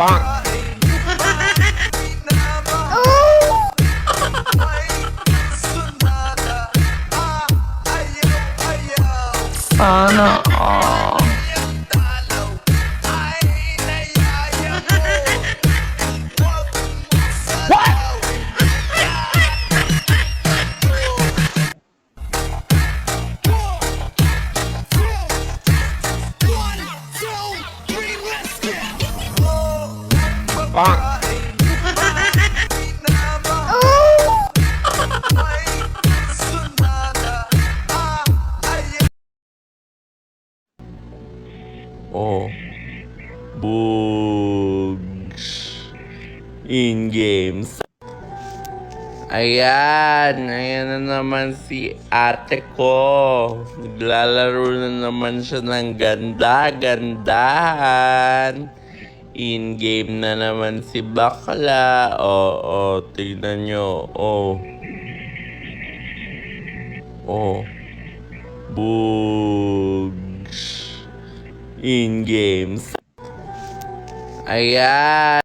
Sana all. Oh, bugs in games. Ayan na naman si ate ko. Naglalaro na naman siya ng ganda-gandahan. In-game na naman si bakla. Oo, tignan nyo. Oh, bugs in games. Ayan.